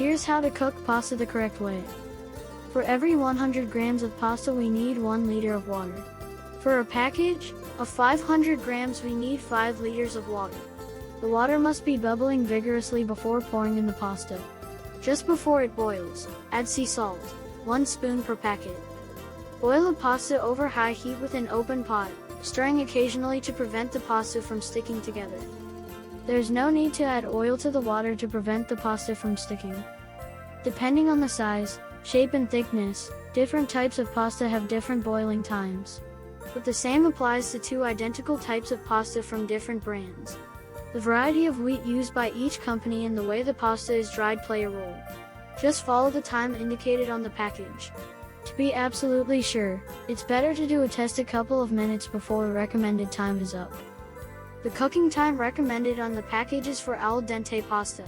Here's how to cook pasta the correct way. For every 100 grams of pasta we need 1 liter of water. For a package of 500 grams we need 5 liters of water. The water must be bubbling vigorously before pouring in the pasta. Just before it boils, add sea salt, 1 spoon per packet. Boil the pasta over high heat with an open pot, stirring occasionally to prevent the pasta from sticking together. There's no need to add oil to the water to prevent the pasta from sticking. Depending on the size, shape and thickness, different types of pasta have different boiling times. But the same applies to 2 identical types of pasta from different brands. The variety of wheat used by each company and the way the pasta is dried play a role. Just follow the time indicated on the package. To be absolutely sure, it's better to do a test a couple of minutes before the recommended time is up. The cooking time recommended on the package is for al dente pasta.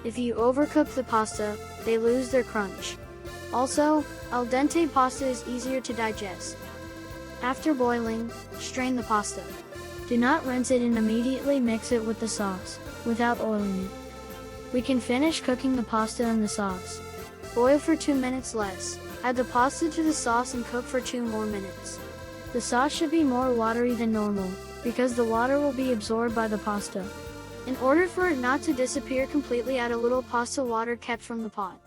If you overcook the pasta, they lose their crunch. Also, al dente pasta is easier to digest. After boiling, strain the pasta. Do not rinse it and immediately mix it with the sauce, without oiling it. We can finish cooking the pasta in the sauce. Boil for 2 minutes less. Add the pasta to the sauce and cook for 2 more minutes. The sauce should be more watery than normal, because the water will be absorbed by the pasta. In order for it not to disappear completely, add a little pasta water kept from the pot.